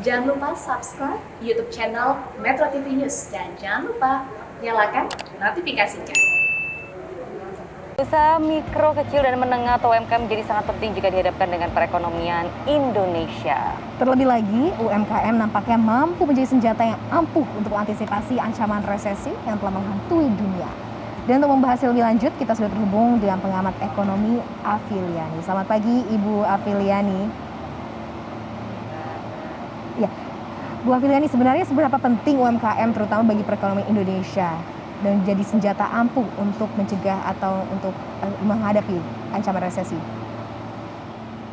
Jangan lupa subscribe YouTube channel Metro TV News dan jangan lupa nyalakan notifikasinya. Usaha mikro, kecil, dan menengah atau UMKM menjadi sangat penting jika dihadapkan dengan perekonomian Indonesia. Terlebih lagi, UMKM nampaknya mampu menjadi senjata yang ampuh untuk mengantisipasi ancaman resesi yang telah menghantui dunia. Dan untuk membahas lebih lanjut, kita sudah terhubung dengan pengamat ekonomi Afiliani. Selamat pagi, Ibu Afiliani. Ya, Bu Afiliani, sebenarnya seberapa penting UMKM terutama bagi perekonomian Indonesia dan jadi senjata ampuh untuk mencegah atau untuk menghadapi ancaman resesi?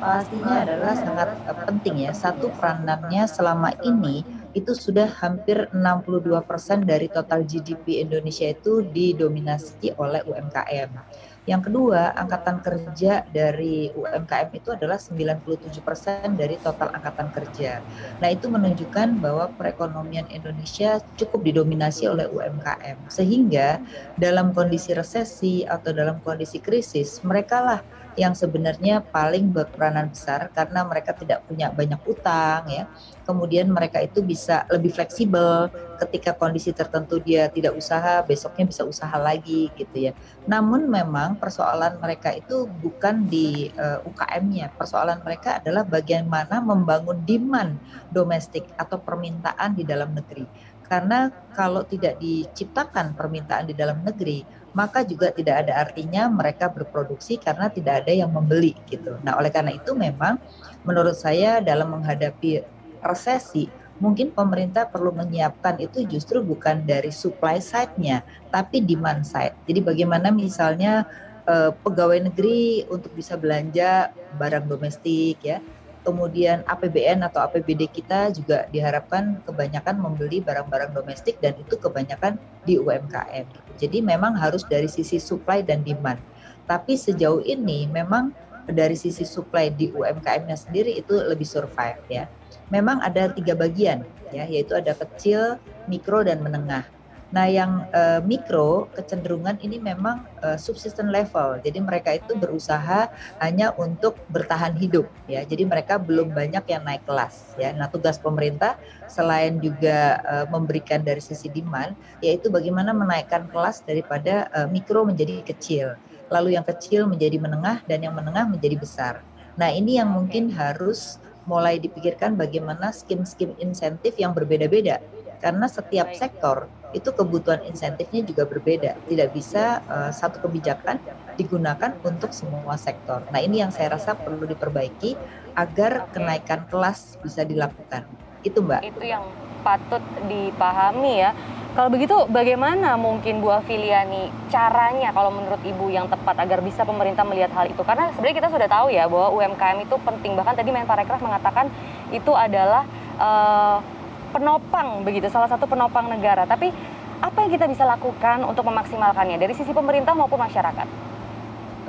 Pastinya adalah sangat penting ya. Satu, peranannya selama ini itu sudah hampir 62% dari total GDP Indonesia itu didominasi oleh UMKM. Yang kedua, angkatan kerja dari UMKM itu adalah 97% dari total angkatan kerja. Nah, itu menunjukkan bahwa perekonomian Indonesia cukup didominasi oleh UMKM. Sehingga dalam kondisi resesi atau dalam kondisi krisis, mereka lah yang sebenarnya paling berperanan besar karena mereka tidak punya banyak utang ya. Kemudian mereka itu bisa lebih fleksibel ketika kondisi tertentu dia tidak usaha, besoknya bisa usaha lagi gitu ya. Namun memang persoalan mereka itu bukan di UKM-nya. Persoalan mereka adalah bagaimana membangun demand domestik atau permintaan di dalam negeri. Karena kalau tidak diciptakan permintaan di dalam negeri, maka juga tidak ada artinya mereka berproduksi karena tidak ada yang membeli gitu. Nah, oleh karena itu memang menurut saya dalam menghadapi resesi, mungkin pemerintah perlu menyiapkan itu justru bukan dari supply side-nya, tapi demand side. Jadi bagaimana misalnya pegawai negeri untuk bisa belanja barang domestik ya. Kemudian APBN atau APBD kita juga diharapkan kebanyakan membeli barang-barang domestik dan itu kebanyakan di UMKM. Jadi memang harus dari sisi supply dan demand. Tapi sejauh ini memang dari sisi supply di UMKM-nya sendiri itu lebih survive ya. Memang ada 3 bagian ya, yaitu ada kecil, mikro dan menengah. Nah, yang mikro kecenderungan ini memang subsisten level. Jadi mereka itu berusaha hanya untuk bertahan hidup ya. Jadi mereka belum banyak yang naik kelas ya. Nah, tugas pemerintah selain juga memberikan dari sisi demand, yaitu bagaimana menaikkan kelas daripada mikro menjadi kecil. Lalu yang kecil menjadi menengah dan yang menengah menjadi besar. Nah, ini yang mungkin harus mulai dipikirkan bagaimana skim-skim insentif yang berbeda-beda. Karena setiap sektor itu kebutuhan insentifnya juga berbeda. Tidak bisa satu kebijakan digunakan untuk semua sektor. Nah, ini yang saya rasa perlu diperbaiki agar kenaikan kelas bisa dilakukan. Itu Mbak. Itu yang patut dipahami ya. Kalau begitu bagaimana mungkin Bu Afiliani caranya kalau menurut Ibu yang tepat agar bisa pemerintah melihat hal itu? Karena sebenarnya kita sudah tahu ya bahwa UMKM itu penting. Bahkan tadi Menparekraf mengatakan itu adalah penopang begitu, salah satu penopang negara. Tapi apa yang kita bisa lakukan untuk memaksimalkannya dari sisi pemerintah maupun masyarakat?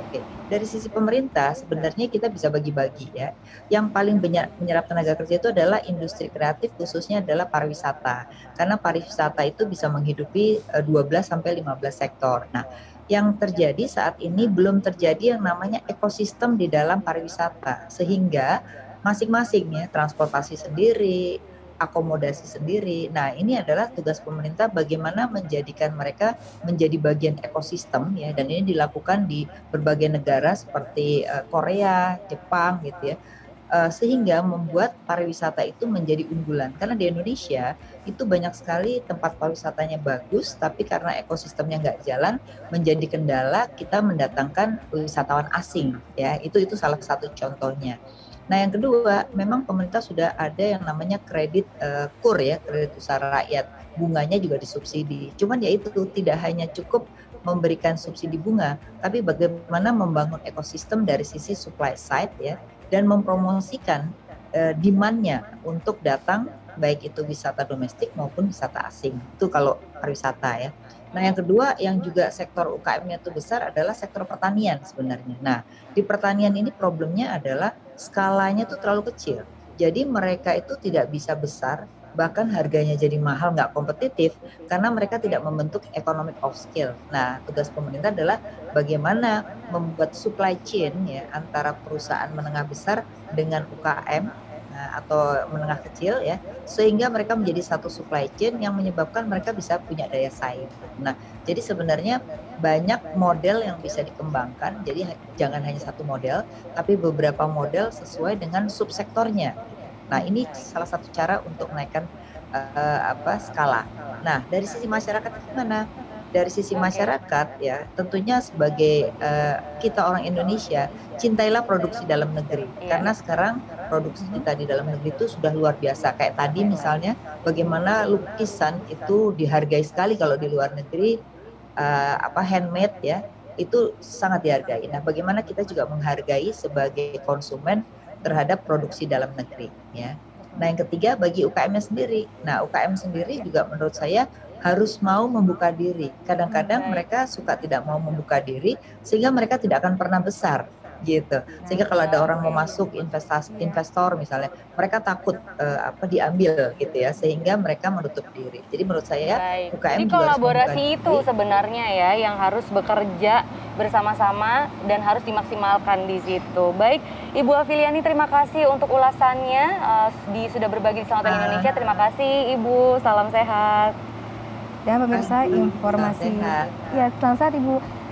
Oke, dari sisi pemerintah sebenarnya kita bisa bagi-bagi ya. Yang paling banyak menyerap tenaga kerja itu adalah industri kreatif, khususnya adalah pariwisata. Karena pariwisata itu bisa menghidupi 12 sampai 15 sektor. Nah, yang terjadi saat ini belum terjadi yang namanya ekosistem di dalam pariwisata, sehingga masing-masing ya, transportasi sendiri, akomodasi sendiri. Nah, ini adalah tugas pemerintah bagaimana menjadikan mereka menjadi bagian ekosistem ya, dan ini dilakukan di berbagai negara seperti Korea, Jepang gitu ya. Sehingga membuat pariwisata itu menjadi unggulan. Karena di Indonesia itu banyak sekali tempat pariwisatanya bagus, tapi karena ekosistemnya nggak jalan, menjadi kendala kita mendatangkan wisatawan asing ya. Itu salah satu contohnya. Nah, yang kedua, memang pemerintah sudah ada yang namanya kredit KUR ya, kredit usaha rakyat. Bunganya juga disubsidi. Cuman ya itu tidak hanya cukup memberikan subsidi bunga, tapi bagaimana membangun ekosistem dari sisi supply side ya, dan mempromosikan demand-nya untuk datang baik itu wisata domestik maupun wisata asing. Itu kalau pariwisata ya. Nah, yang kedua yang juga sektor UKM-nya itu besar adalah sektor pertanian sebenarnya. Nah, di pertanian ini problemnya adalah skalanya tuh terlalu kecil. Jadi mereka itu tidak bisa besar, bahkan harganya jadi mahal, nggak kompetitif, karena mereka tidak membentuk economic of scale. Nah, tugas pemerintah adalah bagaimana membuat supply chain ya antara perusahaan menengah besar dengan UKM atau menengah kecil ya, sehingga mereka menjadi satu supply chain yang menyebabkan mereka bisa punya daya saing. Nah, jadi sebenarnya banyak model yang bisa dikembangkan. Jadi jangan hanya satu model, tapi beberapa model sesuai dengan subsektornya. Nah, ini salah satu cara untuk menaikkan skala. Nah, dari sisi masyarakat gimana? Dari sisi masyarakat ya, tentunya sebagai kita orang Indonesia, cintailah produksi dalam negeri. Karena sekarang produksi kita di dalam negeri itu sudah luar biasa. Kayak tadi misalnya, bagaimana lukisan itu dihargai sekali kalau di luar negeri, handmade ya, itu sangat dihargai. Nah, bagaimana kita juga menghargai sebagai konsumen terhadap produksi dalam negeri ya. Nah, yang ketiga bagi UKM-nya sendiri. Nah, UKM sendiri juga menurut saya harus mau membuka diri. Kadang-kadang mereka suka tidak mau membuka diri sehingga mereka tidak akan pernah besar gitu. Sehingga kalau ada orang mau masuk investor misalnya, mereka takut diambil gitu ya, sehingga mereka menutup diri. Jadi menurut saya UKM Jadi juga harus kolaborasi membuka itu diri. sebenarnya ya yang harus bekerja bersama-sama dan harus dimaksimalkan di situ. Baik, Ibu Afiliani terima kasih untuk ulasannya sudah berbagi di Selamat Indonesia. Terima kasih Ibu, salam sehat. Dan pemirsa Salam informasi sehat. ya, selamat sehat Ibu.